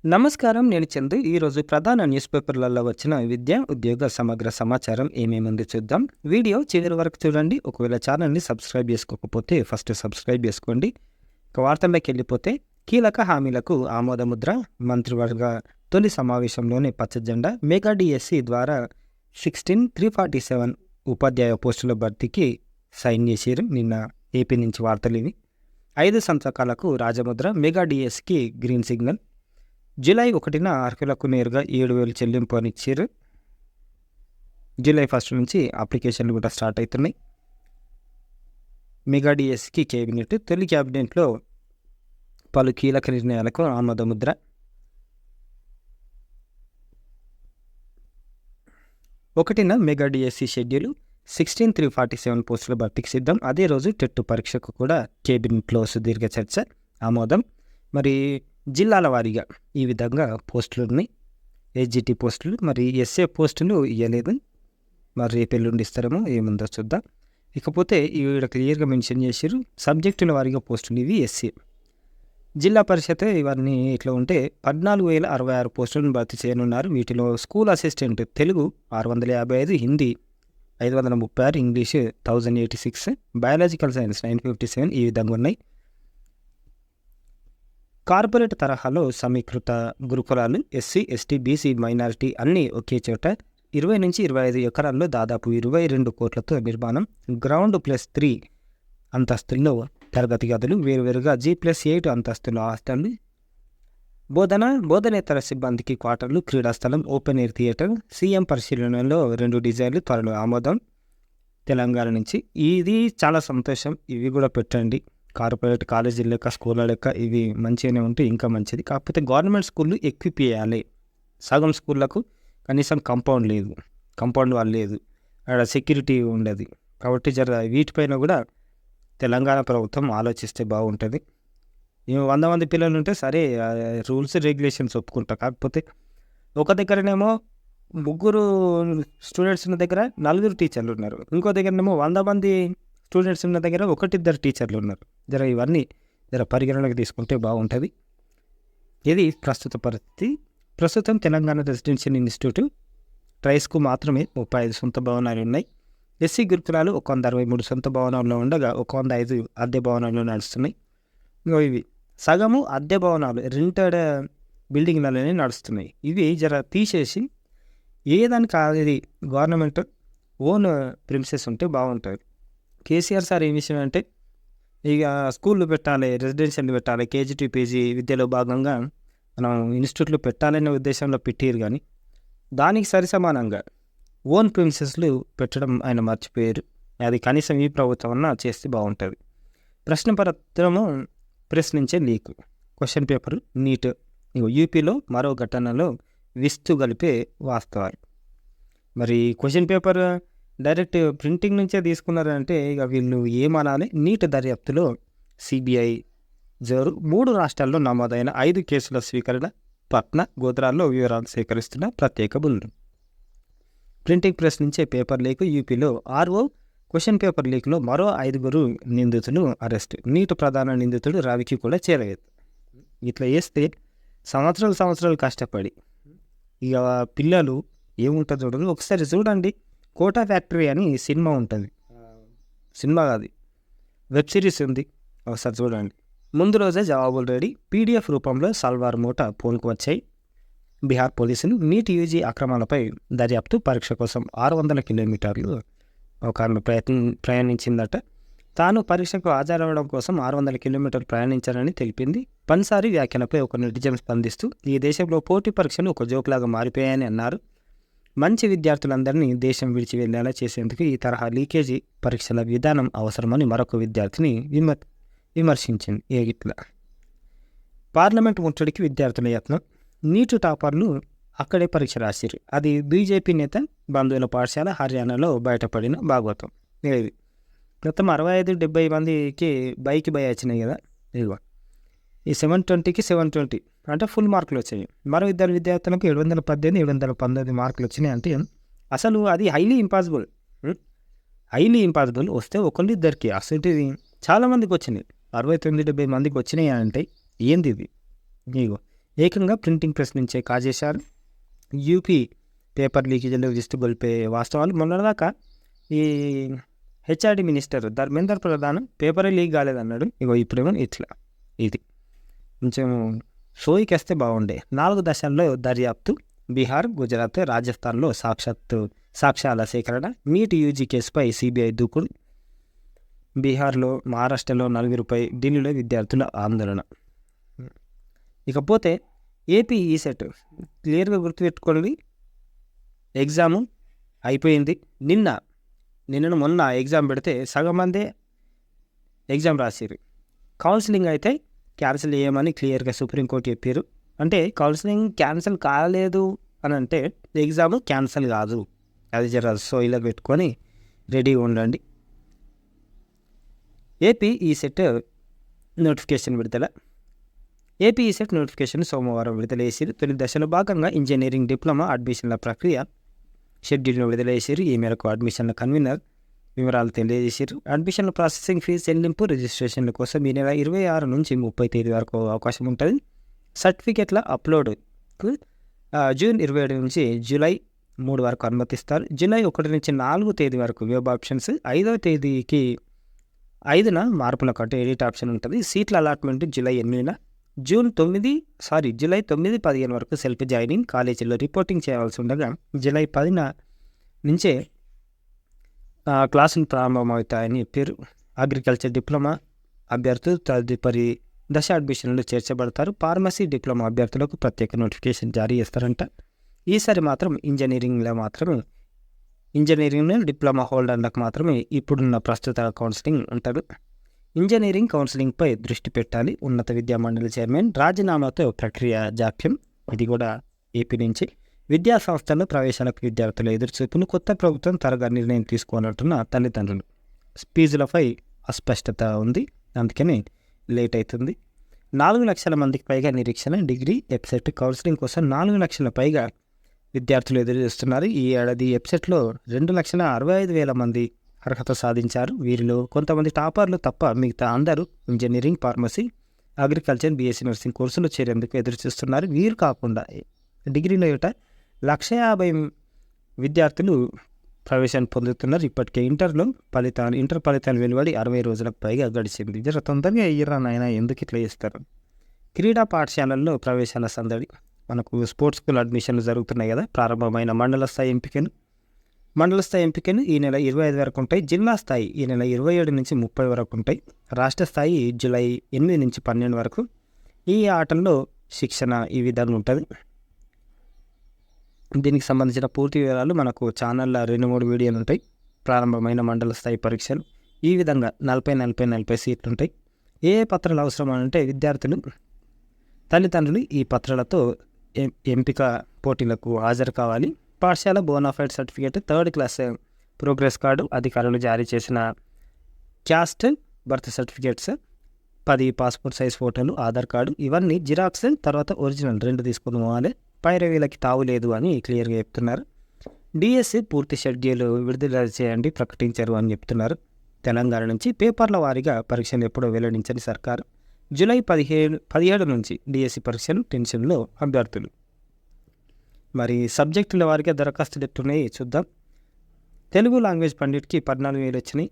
నమస్కారం. నేను చందు. ఈరోజు ప్రధాన న్యూస్ పేపర్లలో వచ్చిన విద్య, ఉద్యోగ సమగ్ర సమాచారం ఏమేముంది చూద్దాం. వీడియో చివరి వరకు చూడండి. ఒకవేళ ఛానల్ని సబ్స్క్రైబ్ చేసుకోకపోతే ఫస్ట్ సబ్స్క్రైబ్ చేసుకోండి. ఇక వార్తల్లోకి వెళ్ళిపోతే కీలక హామీలకు ఆమోదముద్ర. మంత్రివర్గ తొలి సమావేశంలోనే పచ్చ జెండా. మెగా డిఎస్సి ద్వారా 16,347 ఉపాధ్యాయ పోస్టుల భర్తీకి సైన్ చేశారు. నిన్న ఏపీ నుంచి వార్తలు ఇవి. 5 సంతకాలకు రాజముద్ర. మెగా డిఎస్సికి గ్రీన్ సిగ్నల్. జూలై 1న అర్హులకు నేరుగా 7,000 చెల్లింపు అని ఇచ్చారు. జూలై 1 నుంచి అప్లికేషన్లు కూడా స్టార్ట్ అవుతున్నాయి. మెగా డిఎస్సికి కేబినెట్. తొలి క్యాబినెట్లో పలు కీలక నిర్ణయాలకు ఆమోదముద్ర. ఒకటిన మెగా డిఎస్సి షెడ్యూల్. 16,347 పోస్టుల భర్తీకి సిద్ధం. అదే రోజు టెట్ పరీక్షకు కూడా కేబినెట్లో సుదీర్ఘ చర్చ, ఆమోదం. మరి జిల్లాల వారీగా ఈ విధంగా పోస్టులు ఉన్నాయి. హెచ్జిటి పోస్టులు, మరి ఎస్ఏ పోస్టులు ఇవ్వలేదు. మరి రేపు ఎల్లుండి ఇస్తారేమో, ఏముందో చూద్దాం. ఇకపోతే ఈవిడ క్లియర్గా మెన్షన్ చేశారు సబ్జెక్టుల వారీగా పోస్టులు ఇవి ఎస్సీ. జిల్లా పరిషత్ ఇవన్నీ ఇట్లా ఉంటే 14,066 పోస్టులను భర్తీ చేయనున్నారు. వీటిలో school assistant Telugu 655, Hindi 536, English 1086, biological science 957 ఈ విధంగా ఉన్నాయి. కార్పొరేట్ తరహాలో సమీకృత గురుకులాలు ఎస్సీ, ఎస్టీ, బీసీ, మైనారిటీ అన్నీ ఒకే చోట. 20 నుంచి 25 ఎకరాల్లో దాదాపు 22 కోట్లతో నిర్మాణం. గ్రౌండ్ +3 అంతస్తుల్లో తరగతి గదులు, వేరువేరుగా G+8 అంతస్తుల హాస్టళ్లు. బోధనేతర సిబ్బందికి క్వార్టర్లు, క్రీడా స్థలం, ఓపెన్ ఎయిర్ థియేటర్. సీఎం పరిశీలనలో 2 డిజైన్లు త్వరలో ఆమోదం తెలంగాణ నుంచి. ఇది చాలా సంతోషం. ఇవి కూడా పెట్టండి. కార్పొరేట్ కాలేజీల లెక్క, స్కూళ్ళ లెక్క ఇవి మంచిగానే ఉంటే ఇంకా మంచిది. కాకపోతే గవర్నమెంట్ స్కూళ్ళు ఎక్విప్ చేయాలి. సగం స్కూళ్ళకు కనీసం కాంపౌండ్ లేదు, కాంపౌండ్ వాళ్ళు లేదు, అక్కడ సెక్యూరిటీ ఉండదు. కాబట్టి వీటిపైన కూడా తెలంగాణ ప్రభుత్వం ఆలోచిస్తే బాగుంటుంది. 100 మంది పిల్లలు ఉంటే సరే, రూల్స్ రెగ్యులేషన్స్ ఒప్పుకుంటా. కాకపోతే ఒక దగ్గరనేమో 3 స్టూడెంట్స్ ఉన్న దగ్గర 4 టీచర్లు ఉన్నారు. ఇంకో దగ్గరనేమో 100 మంది స్టూడెంట్స్ ఉన్న దగ్గర 1-2 టీచర్లు ఉన్నారు. ఇవన్నీ పరిగణనకు తీసుకుంటే బాగుంటుంది. ఇది ప్రస్తుత పరిస్థితి. ప్రస్తుతం తెలంగాణ రెసిడెన్షియల్ ఇన్స్టిట్యూట్ ట్రైస్కు మాత్రమే 35 సొంత భవనాలు ఉన్నాయి. ఎస్సీ గురుకులాలు 163 సొంత భవనాల్లో ఉండగా 105 అద్దె భవనాల్లో నడుస్తున్నాయి. ఇవి సగము అద్దె భవనాలు, రెంటెడ్ బిల్డింగ్లలోనే నడుస్తున్నాయి. ఇవి తీసేసి ఏదానికి అది గవర్నమెంట్ ఓన్ ప్రిమిసెస్ ఉంటే బాగుంటుంది. కేసీఆర్ సార్ ఏం విషయం అంటే, ఇక స్కూళ్ళు పెట్టాలి, రెసిడెన్షియల్ పెట్టాలి, కేజీ టు పీజీ విద్యలో భాగంగా మనం ఇన్స్టిట్యూట్లు పెట్టాలనే ఉద్దేశంలో పెట్టారు. కానీ దానికి సరిసమానంగా ఓన్ ప్రిమిసెస్లు పెట్టడం ఆయన మర్చిపోయారు. అది కనీసం ఈ ప్రభుత్వం అన్నా చేస్తే బాగుంటుంది. ప్రశ్నపత్రము ప్రశ్నించే లీక్. Question paper neat. యూపీలో మరో ఘటనలో విస్తు కలిపే వాస్తవాలు. మరి క్వశ్చన్ పేపర్ డైరెక్ట్ ప్రింటింగ్ నుంచే తీసుకున్నారంటే ఇక వీళ్ళు ఏమనాలి. నీట్ దర్యాప్తులో సిబిఐ జోరు. 3 రాష్ట్రాల్లో నమోదైన 5 కేసుల స్వీకరణ. పట్నా, గోత్రాల్లో వివరాలు సేకరిస్తున్న ప్రత్యేక బృందం. ప్రింటింగ్ ప్రెస్ నుంచే పేపర్ లీక్. యూపీలో ఆర్ఓ క్వశ్చన్ పేపర్ లీక్లో మరో 5 నిందితులు అరెస్ట్. నీట్ ప్రధాన నిందితుడు రవికి కూడా చేరలేదు. ఇట్లా వేస్తే సంవత్సరాలు కష్టపడి ఇక పిల్లలు ఏముంటుంది చూడండి. ఒకసారి చూడండి, కోటా ఫ్యాక్టరీ అని సినిమా ఉంటుంది. సినిమా కాదు, వెబ్ సిరీస్ ఉంది. ఒకసారి చూడండి. ముందు రోజే జవాబులు రెడీ. పీడిఎఫ్ రూపంలో సల్వార్ మూట ఫోన్కు వచ్చాయి. బీహార్ పోలీసులు నీట్ యూజీ అక్రమాలపై దర్యాప్తు. పరీక్ష కోసం 600 కిలోమీటర్లు ఒక ఆమె ప్రయాణించిందట. తాను పరీక్షకు హాజరవడం కోసం 600 కిలోమీటర్లు ప్రయాణించారని తెలిపింది. పన్సారీ వ్యాఖ్యలపై ఒక నెటిజన్ స్పందిస్తూ, ఈ దేశంలో పోటీ పరీక్షలు ఒక జోకులాగా మారిపోయాయని అన్నారు. మంచి విద్యార్థులందరినీ దేశం విడిచి వెళ్ళేలా చేసేందుకు ఈ తరహా లీకేజీ పరీక్షల విధానం అవసరమని మరొక విద్యార్థిని విమర్శించింది. ఇట్లా పార్లమెంట్ ముట్టడికి విద్యార్థుల యత్నం. నీటు టాపర్లు అక్కడే పరీక్ష రాశారు. అది బీజేపీ నేత బంధువుల పాఠశాల హర్యానాలో బయటపడిన భాగవతం. ఇది మొత్తం 65-70 మందికి బైక్ వచ్చినాయి కదా. ఇదిగో ఈ 720కి 720 అంటే ఫుల్ మార్కులు వచ్చాయి. మరో 2 విద్యార్థులకు 718, 719 మార్కులు వచ్చినాయి. అంటే అసలు అది హైలీ ఇంపాసిబుల్ వస్తే ఒకళ్ళిద్దరికి. అసలు చాలామందికి వచ్చినాయి. 69-70 మందికి వచ్చినాయి అంటే ఏంది ఇది? ఇగో ఏకంగా ప్రింటింగ్ ప్రెస్ నుంచే కాజేశారు. యూపీ పేపర్ లీకేజీలు లిస్టు గొలిపే వాస్తవాలు. మొన్నటిదాకా ఈ హెచ్ఆర్డి మినిస్టర్ ధర్మేందర్ ప్రధాన్ పేపరే లీక్ కాలేదన్నాడు. ఇగో ఇప్పుడేమో ఇట్లా ఇది కొంచెం సోయికేస్తే బాగుండే. 4 దశల్లో దర్యాప్తు. బీహార్, గుజరాత్, రాజస్థాన్లో సాక్ష్యాల సేకరణ. నీట్ యూజీ కేసుపై సిబిఐ దూకుడు. బీహార్లో, మహారాష్ట్రలో 4గురుపై, ఢిల్లీలో విద్యార్థుల ఆందోళన. ఇకపోతే ఏపీ ఈసెట్ క్లియర్గా గుర్తుపెట్టుకోండి. ఎగ్జాము అయిపోయింది. మొన్న ఎగ్జామ్ పెడితే సగం మందే ఎగ్జామ్ రాసిరు. కౌన్సిలింగ్ అయితే క్యాన్సిల్ చేయమని క్లియర్గా సుప్రీంకోర్టు చెప్పారు. అంటే కౌన్సిలింగ్ క్యాన్సిల్ కాలేదు అని అంటే ఎగ్జామ్ క్యాన్సిల్ కాదు. అది జర సోయిలో పెట్టుకొని రెడీగా ఉండండి. ఏపీ ఈసెట్ నోటిఫికేషన్ విడుదల. ఏపీ ఈసెట్ నోటిఫికేషన్ సోమవారం విడుదల చేసిరు. తొలి దశలో భాగంగా ఇంజనీరింగ్ డిప్లొమా అడ్మిషన్ల ప్రక్రియ షెడ్యూల్ను విడుదల చేసిరు. ఈ మేరకు అడ్మిషన్ల కన్వీనర్ వివరాలు తెలియజేశారు. అడ్మిషన్ల ప్రాసెసింగ్ ఫీజు చెల్లింపు, రిజిస్ట్రేషన్ల కోసం ఈ నెల 26 నుంచి 30 తేదీ వరకు అవకాశం ఉంటుంది. సర్టిఫికెట్ల అప్లోడ్కు జూన్ 27 నుంచి జూలై 3 వరకు అనుమతిస్తారు. జూలై 1 నుంచి 4 తేదీ వరకు వెబ్ ఆప్షన్స్. 5వ తేదీకి 5న మార్పులకు అంటే ఎడిట్ ఆప్షన్ ఉంటుంది. సీట్ల అలాట్మెంట్ జూలై 8న. జూలై 9, 15 వరకు సెల్ఫ్ జాయినింగ్. కాలేజీలో రిపోర్టింగ్ చేయాల్సి ఉండగా జూలై 10న నుంచే క్లాసులు ప్రారంభమవుతాయని చెప్పారు. అగ్రికల్చర్ డిప్లొమా అభ్యర్థులు తదుపరి దశ అడ్మిషన్లు చేర్చబడతారు. ఫార్మసీ డిప్లొమా అభ్యర్థులకు ప్రత్యేక నోటిఫికేషన్ జారీ చేస్తారంట. ఈసారి మాత్రం ఇంజనీరింగ్ డిప్లొమా హోల్డర్లకు మాత్రమే ఇప్పుడున్న ప్రస్తుత కౌన్సిలింగ్ ఉంటుంది. ఇంజనీరింగ్ కౌన్సిలింగ్పై దృష్టి పెట్టాలి. ఉన్నత విద్యా మండలి చైర్మన్ రాజీనామాతో ప్రక్రియ జాప్యం. ఇది కూడా ఏపీ నుంచి. విద్యా సంస్థల్లో ప్రవేశాలకు విద్యార్థుల ఎదురుచూపును కొత్త ప్రభుత్వం త్వరగా నిర్ణయం తీసుకోవాలంటున్న తల్లిదండ్రులు. ఫీజులపై అస్పష్టత ఉంది, అందుకని లేట్ అవుతుంది. 4 లక్షల మందికి పైగా నిరీక్షణ. డిగ్రీ వెబ్సైట్ కౌన్సిలింగ్ కోసం 4 లక్షల పైగా విద్యార్థులు ఎదురు చూస్తున్నారు. ఈ ఏడాది వెబ్సైట్లో 2,65,000 మంది అర్హత సాధించారు. వీరిలో కొంతమంది టాపర్లు తప్ప మిగతా అందరూ engineering, pharmacy, agriculture, BSc nursing కోర్సులు చేరేందుకు ఎదురు చూస్తున్నారు. వీరు కాకుండా డిగ్రీలో 150,000 విద్యార్థులు ప్రవేశాన్ని పొందుతున్నారు. ఇప్పటికే ఇంటర్ ఫలితాలు వెలువడి 60 రోజులకు పైగా గడిచింది. జర తొందరగా అయ్యారా నాయన, ఎందుకు ఇట్లా చేస్తారు? క్రీడా పాఠశాలల్లో ప్రవేశాల సందడి. మనకు స్పోర్ట్స్ స్కూల్ అడ్మిషన్లు జరుగుతున్నాయి కదా. ప్రారంభమైన మండల స్థాయి ఎంపికలు ఈ నెల 25 వరకు ఉంటాయి. జిల్లా స్థాయి ఈ నెల 27 నుంచి 30 వరకు ఉంటాయి. రాష్ట్ర స్థాయి జూలై 8 నుంచి 12 వరకు. ఈ ఆటల్లో శిక్షణ ఈ విధంగా ఉంటుంది. దీనికి సంబంధించిన పూర్తి వివరాలు మనకు ఛానల్లో 2-3 వీడియోలు ఉంటాయి. ప్రారంభమైన మండల స్థాయి పరీక్షలు ఈ విధంగా 40 సీట్లు ఉంటాయి. ఏ పత్రాలు అవసరం అంటే విద్యార్థులు, తల్లిదండ్రులు ఈ పత్రాలతో ఎంపిక పోటీలకు హాజరు కావాలి. పాఠశాల bonafide certificate, 3rd class progress card, అధికారులు జారీ చేసిన caste birth certificates, 10 passport size ఫోటోలు, ఆధార్ కార్డు, ఇవన్నీ జిరాక్స్ తర్వాత ఒరిజినల్ 2 తీసుకుని పోవాలి. పైరవీలకి తావు లేదు అని క్లియర్గా చెప్తున్నారు. డిఎస్సి పూర్తి షెడ్యూల్ విడుదల చేయండి, ప్రకటించారు అని చెప్తున్నారు. తెలంగాణ నుంచి పేపర్ల వారీగా పరీక్షలు ఎప్పుడో వెల్లడించని సర్కారు. జూలై 17 నుంచి డిఎస్సి పరీక్షలు టెన్షన్లో అభ్యర్థులు. మరి సబ్జెక్టుల వారీగా దరఖాస్తులు ఎట్టున్నాయి చూద్దాం. తెలుగు లాంగ్వేజ్ పండిట్కి 14,000 వచ్చినాయి.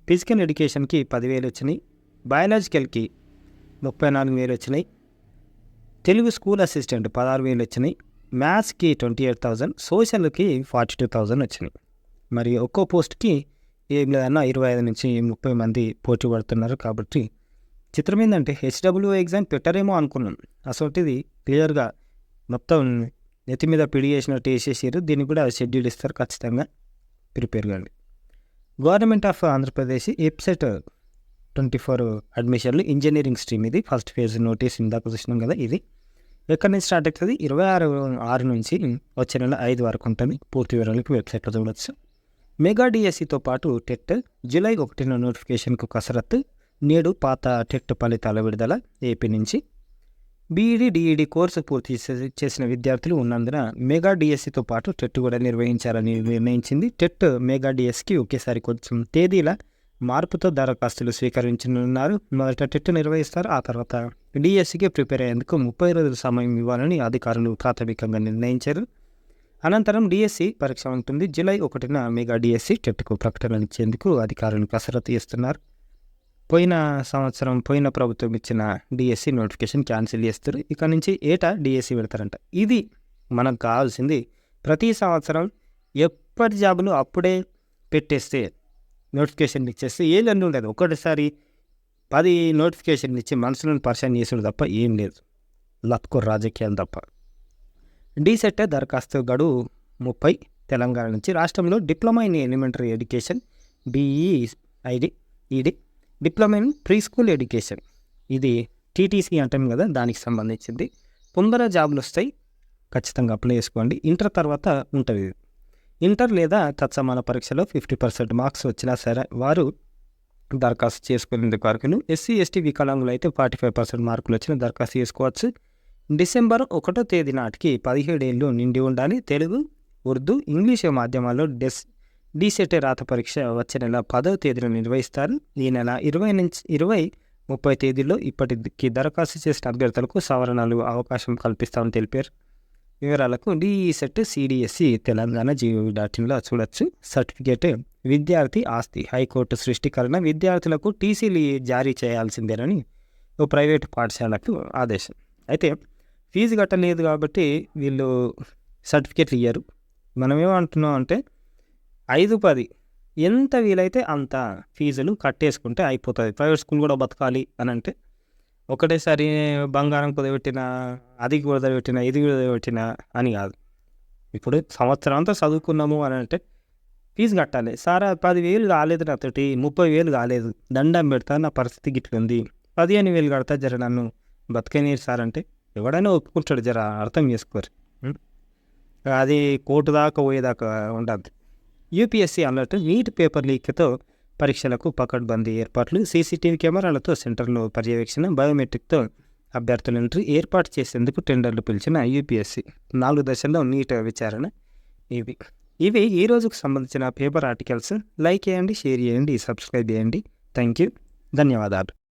ఫిజికల్ ఎడ్యుకేషన్కి 10,000 వచ్చినాయి. బయాలజికల్కి 34,000 వచ్చినాయి. తెలుగు స్కూల్ అసిస్టెంట్ 16,000 వచ్చినాయి. మ్యాథ్స్కి 28,000, సోషల్కి 42,000 వచ్చినాయి. మరి ఒక్కో పోస్ట్కి ఏం లేదన్నా 25 నుంచి 30 మంది పోటీ పడుతున్నారు. కాబట్టి చిత్రం ఏంటంటే హెచ్డబ్ల్యూ ఎగ్జామ్ పెట్టరేమో అనుకున్నాం. అసలు క్లియర్గా మొత్తం నెత్తి మీద పిడి చేసినట్టు వేసేసారు. దీనికి కూడా షెడ్యూల్ ఇస్తారు, ఖచ్చితంగా ప్రిపేర్ కాండి. గవర్నమెంట్ ఆఫ్ ఆంధ్రప్రదేశ్ వెబ్సైట్ 24 అడ్మిషన్లు ఇంజనీరింగ్ స్ట్రీమ్. ఇది ఫస్ట్ ఫేజ్ నోటీస్ ఇందాక చూసినాం కదా. ఇది ఎక్కడి నుంచి స్టార్ట్ అవుతుంది? 26 నుంచి వచ్చే నెల 5 వరకు ఉంటుంది. పూర్తి వివరాలకు వెబ్సైట్లో చూడవచ్చు. మెగా డిఎస్సితో పాటు టెట్ జూలై 1 నోటిఫికేషన్కు కసరత్తు. నేడు పాత టెట్ ఫలితాల విడుదల. ఏపీ నుంచి బీఈడీ, డిఈడీ కోర్సు పూర్తి చేసిన విద్యార్థులు ఉన్నందున మెగా డిఎస్సితో పాటు టెట్ కూడా నిర్వహించాలని నిర్ణయించింది. టెట్, మెగా డిఎస్కి ఒకేసారి కొంచెం తేదీల మార్పుతో దరఖాస్తులు స్వీకరించనున్నారు. మొదట టెట్ నిర్వహిస్తారు. ఆ తర్వాత డిఎస్సికి ప్రిపేర్ అయ్యేందుకు 30 రోజుల సమయం ఇవ్వాలని అధికారులు ప్రాథమికంగా నిర్ణయించారు. అనంతరం డిఎస్సి పరీక్ష ఉంటుంది. జూలై 1న మెగా డిఎస్సి టెట్కు ప్రకటన ఇచ్చేందుకు అధికారులు కసరత్తు చేస్తున్నారు. పోయిన ప్రభుత్వం ఇచ్చిన డిఎస్సి నోటిఫికేషన్ క్యాన్సిల్ చేస్తారు. ఇక నుంచి ఏటా డిఎస్సి పెడతారంట. ఇది మనకు కావాల్సింది. ప్రతి సంవత్సరం ఎప్పటి జాబులు అప్పుడే పెట్టేస్తే, నోటిఫికేషన్ ఇచ్చేస్తే ఏదన్నీ ఉండదు. ఒకటిసారి 10 నోటిఫికేషన్ ఇచ్చి మనుషులను పరిచయం చేసుడు తప్ప ఏం లేదు. లత్కో రాజకీయాలు తప్ప. డీసెట్ దరఖాస్తు గడువు 30. తెలంగాణ నుంచి రాష్ట్రంలో diploma in elementary education ED diploma in pre school education, ఇది టీటీసీ అంటాం కదా, దానికి సంబంధించింది. తొందర జాబులు వస్తాయి, ఖచ్చితంగా అప్లై చేసుకోండి. ఇంటర్ తర్వాత ఉంటుంది. ఇంటర్ లేదా తత్సమాన పరీక్షలో 50% మార్క్స్ వచ్చినా సరే వారు దరఖాస్తు చేసుకునేందుకు వరకును. ఎస్సీ ఎస్టీ వికలాంగులు అయితే 45% మార్కులు వచ్చిన దరఖాస్తు చేసుకోవచ్చు. డిసెంబర్ 1వ తేదీ నాటికి 17 ఏళ్ళు నిండి ఉండాలి. తెలుగు, ఉర్దూ, ఇంగ్లీషు మాధ్యమాల్లో డీసెట్ రాత పరీక్ష వచ్చే నెల 10వ తేదీన నిర్వహిస్తారు. ఈ నెల 20-30 తేదీల్లో ఇప్పటికి దరఖాస్తు చేసిన అభ్యర్థులకు సవరణలు అవకాశం కల్పిస్తామని తెలిపారు. వివరాలకు డీసెట్ సిడిఎస్సి తెలంగాణ gov.inలో చూడొచ్చు. సర్టిఫికేట్ విద్యార్థి ఆస్తి. హైకోర్టు సృష్టికరణ. విద్యార్థులకు టీసీలు జారీ చేయాల్సిందేనని ఓ ప్రైవేటు పాఠశాలకు ఆదేశం. అయితే ఫీజు కట్టలేదు కాబట్టి వీళ్ళు సర్టిఫికేట్లు ఇయ్యరు. మనం ఏమంటున్నాం అంటే 5-10 ఎంత వీలైతే అంత ఫీజులు కట్టేసుకుంటే అయిపోతుంది. ప్రైవేట్ స్కూల్ కూడా బతకాలి అని అంటే ఒకటేసారి బంగారం కుదబెట్టిన, అది కుదబెట్టిన, ఇది కుదబెట్టిన అని కాదు. ఇప్పుడు సంవత్సరం అంతా చదువుకున్నాము అని అంటే ఫీజు కట్టాలి. సార్ 10,000 కాలేదు, నాతోటి 30,000 కాలేదు, దండం పెడతా, నా పరిస్థితి గిట్లుంది, 15,000 కడతా, జర నన్ను బతకనీరు సార్ అంటే ఎవడైనా ఒప్పుకుంటాడు. జర అర్థం చేసుకోరు. అది కోర్టు దాకా పోయేదాకా ఉండద్దు. UPSC alert. నీట్ పేపర్ లీక్తో పరీక్షలకు పకడ్బందీ ఏర్పాట్లు. సీసీటీవీ కెమెరాలతో సెంటర్లో పర్యవేక్షణ. బయోమెట్రిక్తో అభ్యర్థుల ఎంట్రీ ఏర్పాటు చేసేందుకు టెండర్లు పిలిచిన యూపీఎస్సీ. 4 దశల్లో నీట్ విచారణ. ఇవి ఈ రోజుకు సంబంధించిన పేపర్ ఆర్టికల్స్. లైక్ చేయండి, షేర్ చేయండి, సబ్స్క్రైబ్ చేయండి. థ్యాంక్ యూ, ధన్యవాదాలు.